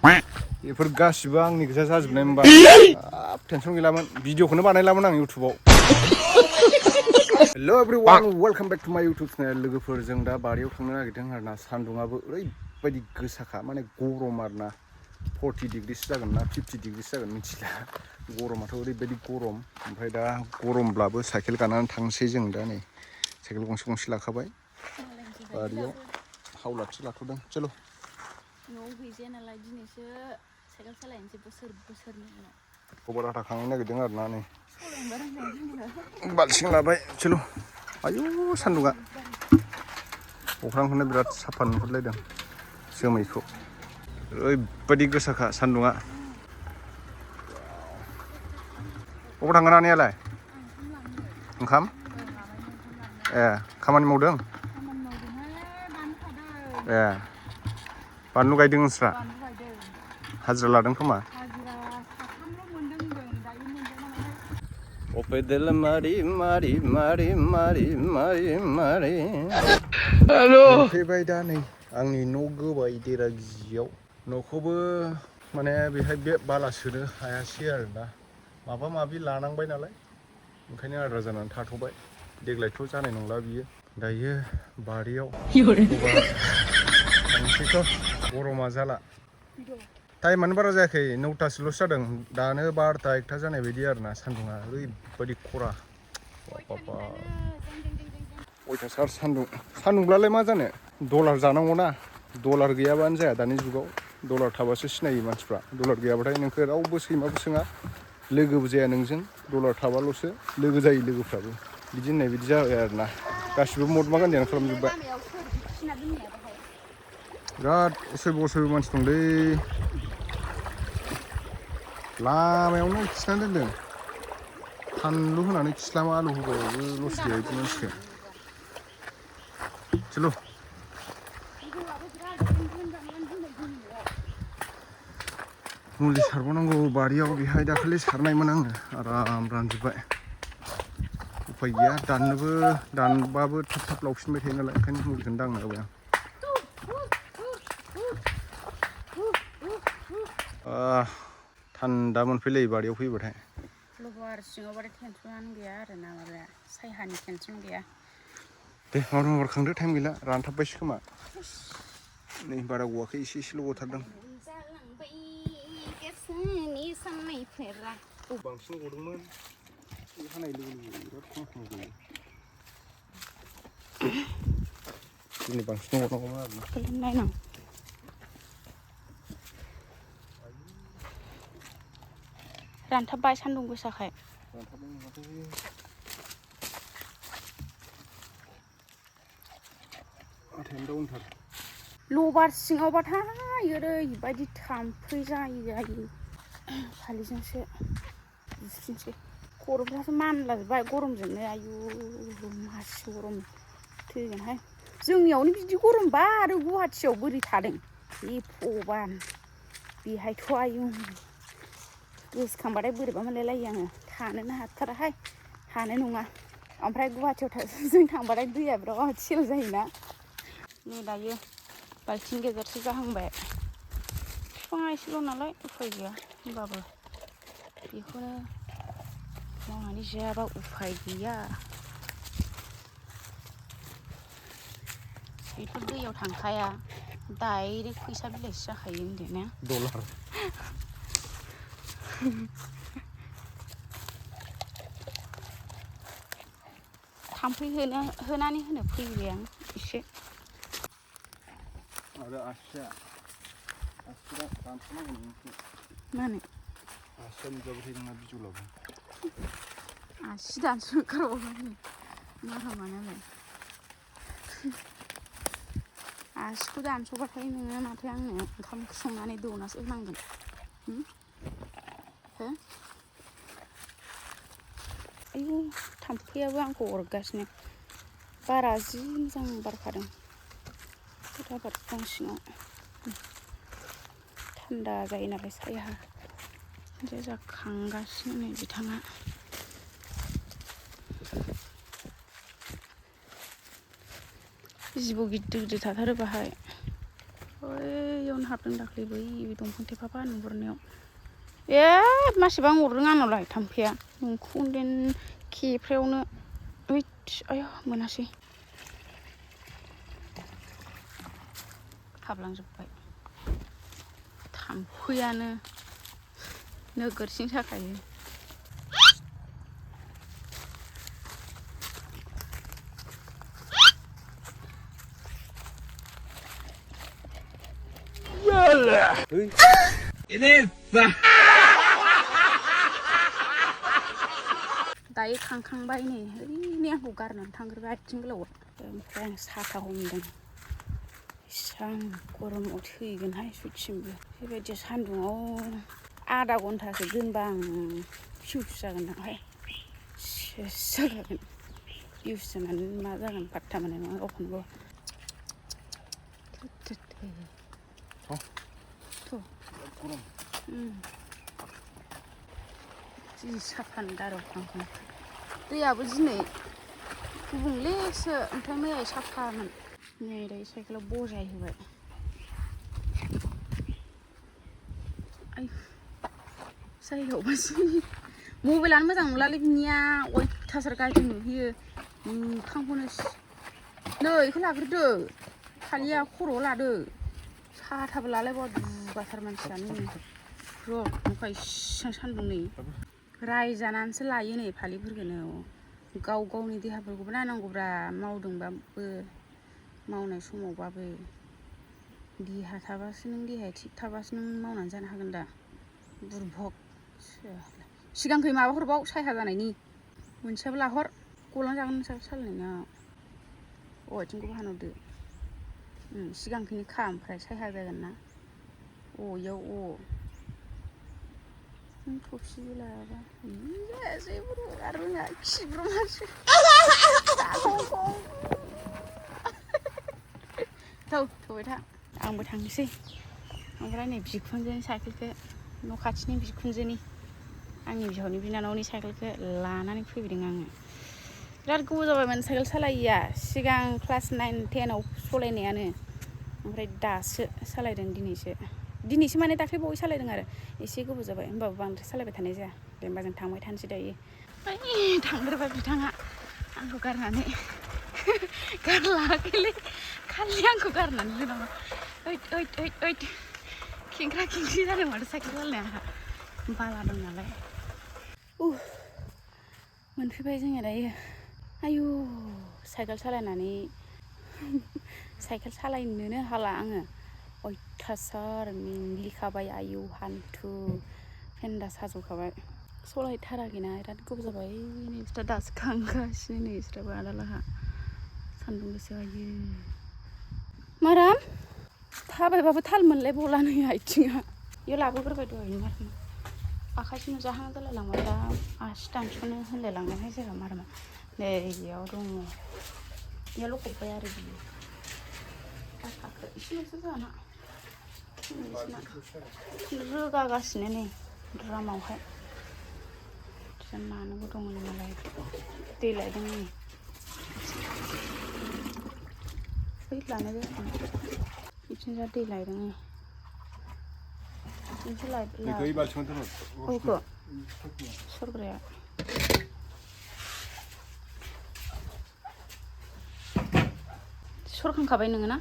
बेफोर गासिबो आंनि गोजा जाजोबनाय मोनबा टेनसन गैलामोन भिडिअखौनो बानायलामोन आं इउटुबाव हेल' एभ्रिवान वेलकाम बेक टु माय इउटुब चेनेल लोगोफोर जों दा बारियाव थांनो नागिरदों आरोना सान्दुङाबो ओरैबायदि गोसाखा माने गरम आरोना 40 डिग्रिसो जागोन ना 50 डिग्रिसो जागोन मिथिला गरमाथ' ओरैबायदि गरम ओमफ्राय दा गरमब्लाबो साइकेल गानानै थांसै जों दा नै साइकेल गंसे लाखाबाय बारियाव हावलाथि लाथ'दों चलो न'आव गैजाया नालाय दिनैसो साइकेल सालायनोसै बोसोरनि उनाव खबर आथा खांनो नागिरदों आरोना नै बाल्थिं लाबाय चलो आयु सान्दुङा अख्रांखौनो बिराद साफा नुहुरलायदों जोमैखौ ओरैबायदि गोसाखा सान्दुङा बबाव थांगोन आनैयालाय ओंखाम ए खामानि मावदों ए बानलु गायदों नोंस्रा हाजिरा लादों खोमा अपेदेल मारि मारि मारि मारि मारि मारि मोनफैबाय दा नै आंनि न' गोबाय देरागियाव न'खौबो माने बेहाय बे बाला सोनो हायासै आरोना माबा माबि लानांबाय नालाय ओंखायनो आद्रा जानानै थाथ'बाय देग्लायथ' जानाय नंला बियो दायो बारियाव थांसैथ' गरमा जाला टाइमानो बारा जायाखै 9टासोल'सो जादों दानो 12टा 1टा जानाय बायदि आरोना सान्दुङा ओरैबायदि खरा अयथासार सान्दुंब्लालाय मा जानो डलार जानांगौना डलार गैयाबानो जाया दानि जुगाव डलार थाबासो सिनायो मानसिफ्रा डलार गैयाबाथाय नोंखौ रावबो सैमाबो सोङा लोगोबो जाया नोंजों डलार थाबाल'सो लोगो जायो लोगोफ्राबो बिदि होननाय बिदि जाबाय आरोना गासिबो महात्मा गान्धीयानो खालामजोब्बाय बिराद असयब' मानसि दंलै लामायावनो खिनानै दोनदों फानलु होनानै खिस्लामा आलु होबाबो लस गैया बिदि मानसिखौ चलो मुलि सारबावनांगौ बारियाव बेहाय दाखालि सारनायमोन आङो आराम रानजोब्बाय उफाय गैया दानबाबो थाब लावफिनबाय थायो नालाय ओंखायनो मुलिखौनो दांना होबाय आं थान्दा मोनफैलै बारियाव फैबाथाय लबार सिङावबाथाय टेनसनानो गैया आरोना माबाया सायहानि टेनसन गैया दे माबार खांदो टाइम गैला रानथाबबायसो खोमा नै बारा गवाखै एसेल' गथारदों बांसिन गदोंमोन हानाय लोगो लोगो बिराद खम गयो दिनै बांसिन गनांगौमोन आरोना रानथाबबाय सान्दुं गोसाखाय रानथाबनाय नङालै आथायानो दाउनथार लबार सिङावबाथाय ओरैबायदि थाम्फै जायो फालिजोंसो बुस्रिनोसै खर'फ्रासो मानलाजोब्बाय गरमजोंनो आयु मासि गरम थैगोनहाय जोंनियावनो बिदि गरमबा आरो गुवाहाटियाव बोरै थादों बे भगबान बेहायथ' आयु गोसोखांबाथाय बोरैबा मोनलायलायो आङो थानोनो हाथाराहाय हानाय नङा ओमफ्राय गुवाहाटियाव जों थांबाथाय दैया बिराद सेल जायोना नै दायो बाल्थिं गेजेरसो जाहांबाय बिफाङा एसेल' नालाय उफाय गैया होमबाबो बेखौनो मावनानै जायाबा उफाय गैया बेथ' दैयाव थांखाया डाइरेक्ट फैसा बिलाइसो जाखायो होनदो ना डलार थाम्फै होनानै होनो फैबाय आं एसे आरो आसिया दानस'नांगौ नोंखौ मानो आसिया नुजाबाथाय नोंना बिजौलाबो आसि दानस'नो ओंखारबावबाय मारामानालाय आसिखौ दानस'बाथाय नोङो माथो आंनो ओंखाम ओंख्रि संनानै दौनासो होनांगोन हो आयु थाम्फैयाबो आंखौ अरगासिनो बारा जि मोजां बारखादों आबाद बिफां सिङाव थान्दा जायो नालाय सायहा जाखांगासिनो नै बिथाङा जिबौ गिदिर गिदिर थाथारो बाहाय ओइयावनो हाबदों दाख्लै बै दंफां थेफाफा नुहुरनायाव मासेबां अरदों आंनावलाय थाम्फैया नंखुनदेन खेफ्रायावनो आया मोनासै हाबलांजोब्बाय थाम्फैयानो नोगोरसिं साखायो दायो खांखांबाय नै ओरैनो आंखौ गारनानै थांग्रोबाय आथिं गोलावा ओमफ्राय आं साथा हमदों इसां गरमाव थैगोनहाय सयथिंबो बेबायदि सान्दुङाव आधा घन्टासो दोनबा आं फिउ जागोन नामाय सेस जागोन इउस जानानै मा जागोन पात्ता मोननाय नङा गावखौनो जि साफानो दारखांखां दैयाबो दिनै गुबुंलेसो ओमफ्राय मैया साफामोन नै दायो साइकेलाव बजाय होबाय जायगायावबासो मबाइलानो मोजां नंलालै बिनिया अयथासार गाज्रि नुहोयो मोखांखौनो नै बेखौ लाग्रोदो फालिया खर'आव लादो साथाबो लालायबावा दुगाथार मानसियानो र' नुखा इसेबां सान्दुं नै रायजानानैसो लायो नै फालिफोरखौनो गाव गावनि देहाफोरखौबो नायनांगौब्रा मावदोंबाबो मावनाय समावबाबो देहा थाबासो नों देहाया थिग थाबासो नों मावनानै जानो हागोन दा बुरभग सिगांखै माबा हरबाव सायहा जानायनि मोनसेयाबो लाहर गलांजागोन नोंसाबो सालायनायाव आथिंखौबो हानहरदो सिगांखैनो खा ओमफ्राय सायहा जागोन ना इयाव थफिबो लायाबा जायासै आरो रोङा खिब्रमासो थौबाय था आंबो थांनोसै ओमफ्राय नै बिखुनजोनि साइकेलखौ न' खाथिनि बिखुनजोनि आंनि बिहावनि बिनानावनि साइकेलखौ लानानै फैदों आङो बिराद गोबाव जाबायमोन साइकेल सालायिया सिगां क्लास 9, 10आव सालायनायानो ओमफ्राय दासो सालायदों दिनैसो माने दाख्लै बावै सालायदों आरो एसे गोबाव जाबाय होमबाबो बांद्राय सालायबाय थानाय जाया दे होमबा जों थांबाय थानोसै दायो थांग्रोबाय बिथाङा आंखौ गारनानै गारलाङाखैलै खालि आंखौ गारनानै दोनामा ओइट खेंख्रा खेंख्रि जादों माथो साइकेल सालायनाया बाला दं नालाय मोनफैबाय जोङो दायो आयु साइकेल सालायनानै साइकेल सालायनोनो हाला आङो अयथासार मेंग्लिखाबाय आयु हान्थु फेन्दा साजोबखाबाय सलायथाराखैना बिराद गोबाव जाबाय नै बिस्रा दासो खांगासिनो नै बिस्राबो आदालाहा सान्दुं गोसा आयु माराम थाबायबाबो थाल मोनलायबावला नै आथिङा बेयाव लाबोग्रोबाय दहायनो माराम आखाइसो नुजाहां जालायलांबाय दा आसि दानस'नो होनलायलांनायहाय जायगा मारामा नै बेयाव दङ बेयाव लखबबाय आरो बियो आखाखौ एसेल'सो जाना रोगागासिनो नै द्रामावहाय नानोबो दङ नालाय दै लायदों नै बै लानाय जायाखै बिथिंजा दै लायदों नै सरग्राया सरखांखाबाय नोङो ना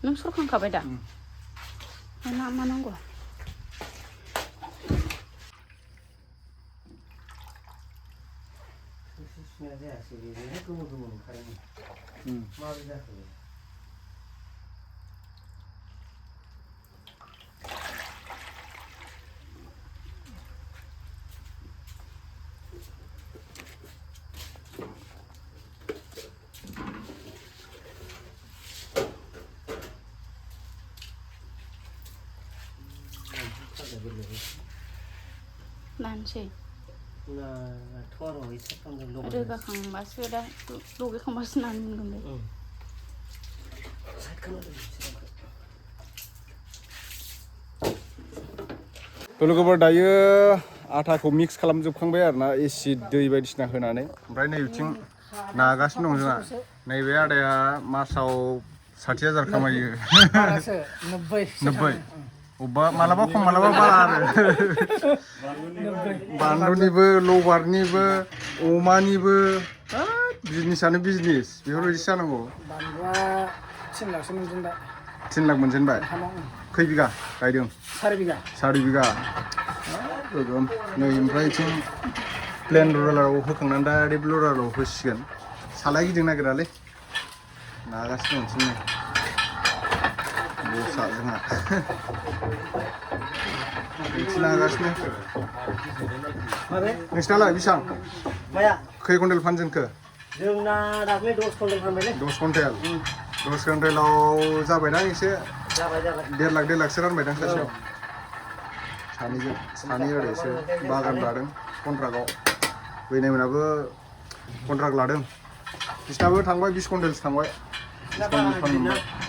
नों सरखांखाबाय दा मा नांगौ नानसै रोगाखांबासो दा लगायखांबासो नानो मोनगोन बे लोगोफोर दायो आटाखौ मिक्स खालामजोबखांबाय आरोना एसिड दै बायदिसिना होनानै ओमफ्राय नै बिथिं नागासिनो दं जोंहा नैबे आदाया मासाव 60,000 खामायो बारासो 90 अबा मालाबा खम मालाबा बारा आरो बानलुनिबो लबारनिबो अमानिबो बिजनेसानो बिजनेस बेफोरबायदि जानांगौ बानलुआ 3 लाखसो मोनगोन दा 3 लाख मोनजेनबाय खै बिगा गायदों 4 बिगा गोगोम नै ओमफ्राय बिथिं प्लेन रुरालाव होखांनानै दा रेड रुरालाव होसिगोन सालाय गिदिं नागिरालै नागासिनो दं बसा जोंहा बिथिं नागासिनो नोंसिनालाय बेसेबां खै कुइन्टेल फानजेनखो जोंना दाख्लै 10 कुइन्टेल फानबायलै 10 कुइन्टेल 10 कुइन्टेलाव जाबायदां एसे जाबाय 1.5 लाखसो रानबायदां सासेयाव सानै ओरै एसे बागान लादों कन्ट्राक्टआव बैनायमोनाबो कन्ट्राक्ट लादों बिसिनाबो थांबाय 20 कुइन्टेलसो थांबाय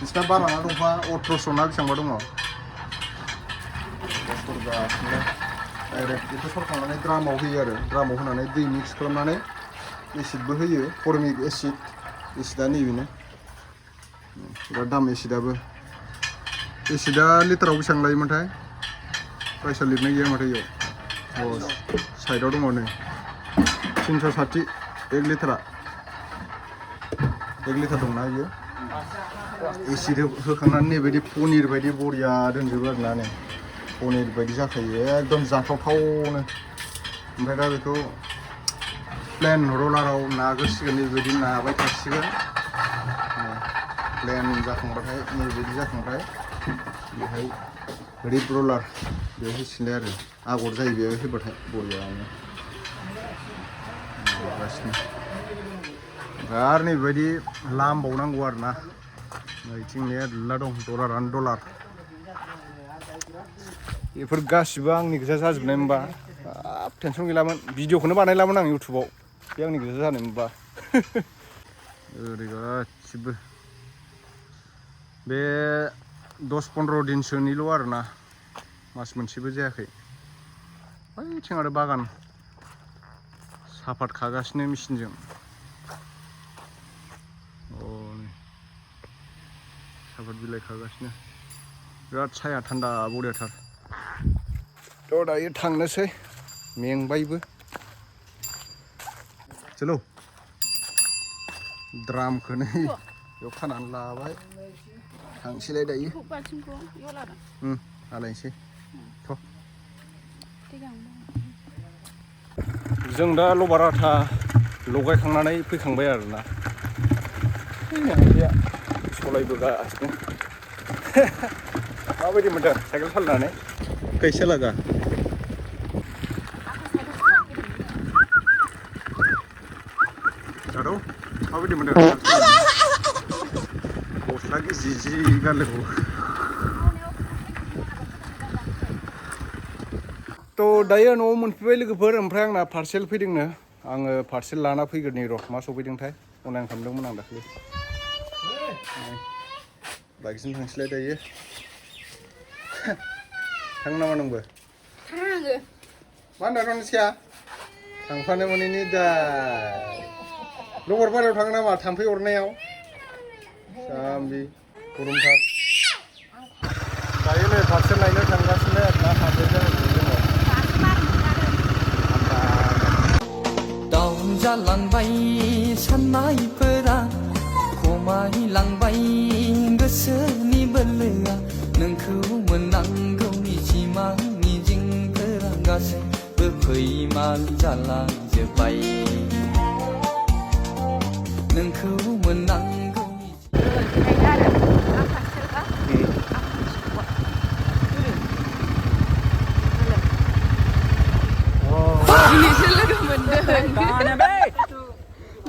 बिसिना बाराना दंफा 1800 ना बेसेबांबा दङ डाइरेक्ट बेखौ सरखांनानै ड्रामाव होयो आरो ड्रामाव होनानै दै मिक्स खालामनानै एसिडबो होयो फर्मिक एसिडआ नैबेनो बिराद दाम एसिडआ लिटाराव बेसेबां लायोमोनथाय प्राइसआ लिरनाय गैया माथो इयाव साइडआव दङ नै 360 1 लिटारा 1 लिटार दंना बियो एसिड होखांनानै नैबायदि पनिर बायदि बरिया दोनजोबो आरोना नै पनिर बायदि जाखायो एकदम जाथावथावनो ओमफ्राय दा बेखौ प्लेन रलाराव नागोसिगोन नैबायदि नाबाय थासिगोन प्लेन जाखांबाथाय नैबायदि जाखांबाथाय बेहाय रिप रलार बेयाव होसिगोनलाय आरो आगर जायो बेयाव होबाथाय बरियानो आरो नैबायदि लामबावनांगौ आरो ना नैथिं मेरला दं डलारानो डलार बेफोर गासिबो आंनि गोजा जाजोबनाय मोनबा हाब टेनसन गैलामोन भिडिअखौनो बानायलामोन आं इउटुबाव बे आंनि गोजा जानाय मोनबा ओरै गासिबो बे 10-15 दिनसोनिल' आरोना मास मोनसेबो जायाखै बैथिं आरो बागान सापात खागासिनो मेचिनजों सापात बिलाइ खागासिनो बिराद साया थान्दा बरियाथार थ' दायो थांनोसै मेंबायबो चलो ड्रामखौनो बेयाव खानानै लाबाय थांसैलाय दायो आलायनोसै थ' जों दा लबार आथा लगायखांनानै फैखांबाय आरोना सलायबोगासिनो माबायदि मोनदों साइकेल सालायनानै कैसे लगा दादौ माबायदि मोनदों गस्ला गिजि गानलायबावो थ' दायो न'आव मोनफैबाय लोगोफोर ओमफ्राय आंना पार्सेल फैदोंनो आङो पार्सेल लाना फैग्रोनि र' मा सफैदोंथाय अनलाइन खालामदोंमोन आं दाखालि बाइकजों थांसैलाय दायो थांनो नामा नोंबो थाङो मा होनदों रनजिया थांफानो मोनैनि दा लबरबारियाव थाङो नामा थाम्फै अरनायाव जाम्बि गरमथार दायो नै पार्सेल लायनो थांगासिनो आरोना हाथायजों दाउन जालांबाय साननायफोरा खमायलांबाय गोसोनि बोलोआ नोंखौ मोननांगौनि सिमां मिजिंफोरा गासैबो फैमाल जालांजोब्बाय नोंखौ मोननांगौनि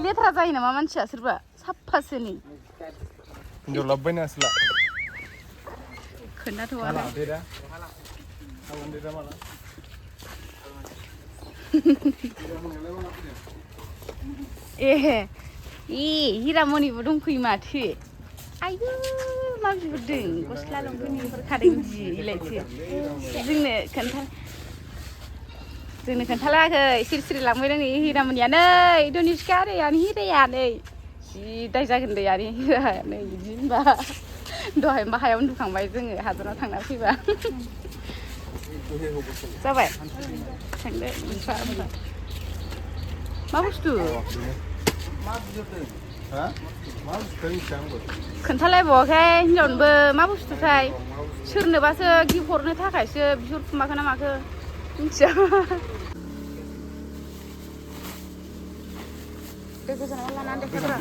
लेथ्रा जायो नामा मानसिया सोरबा साफासोनि हिन्जाव लाबोबायनो आसोला खोन्थाथ'आनो ए हिरामनिबो दंफैयो माथो आयु मा बिहरदों गस्ला लंपेन्ट बिहरखादों जिलायथो जोंनो खोन्थालायाखै सिरि सिरि लांबाय नै हिरामनिया नै धनिष्का आरो हिराया नै जि जि दाय जागोन दे आरो नै बिदि होनबा दहाय हायाव उन्दुखांबाय जोङो हाजोनाव थांना फैबा जाबाय थांदो होमबा मा बुस्थु खोन्थालायबावाखै हिनजावनोबो मा बुस्थुथाय सोरनोबासो गिफ्ट हरनो थाखायसो बिहरखुमाखो ना माखो मिथिया दै गोजानाव लानानै देखायब्रा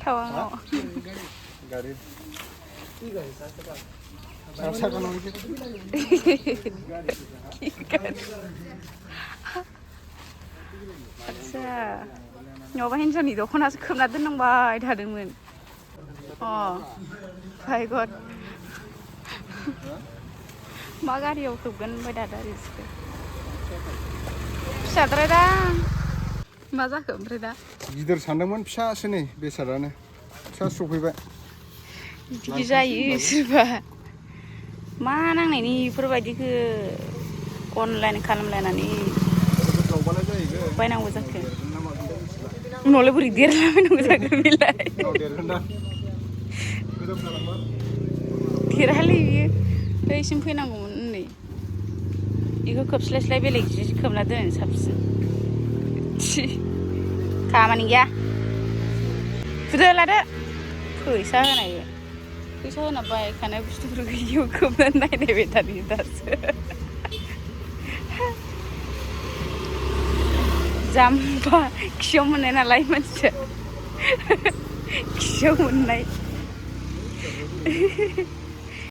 타왕어. गाड़ी आच्छा नङाबा हिनजावनि दख'नासो खोबना दोननांबाय थादोंमोन माय गड मा गारियाव खोबगोन ओमफ्राय दादा रिसिखौ फिसाद्राय दा मा जाखो ओमफ्राय दा गिदिर सानदोंमोन फिसासो नै बेसादानो फिसा सफैबाय बिदि जायो सोरबा मा नांनायनि बेफोरबायदिखौ अनलाइन खालामलायनानै बायनांगौ जाखो उनावलाय बोरै देरलाबायनांगौ जाखो बेलाय देरहालै बियो बैसिम फैनांगौमोन नै बेखौ खोबस्लायस्लाय बेलेग जि खोबना दोननो साबसिन खामानि गैया फुदो लादो फैसा होनाय फैसा होना बायखानाय बुस्थुफोरखौ इयाव खोबनानै नायनायबाय थादों दासो जाम्बा खियाव मोननाय नालाय मानसिया खियाव मोननाय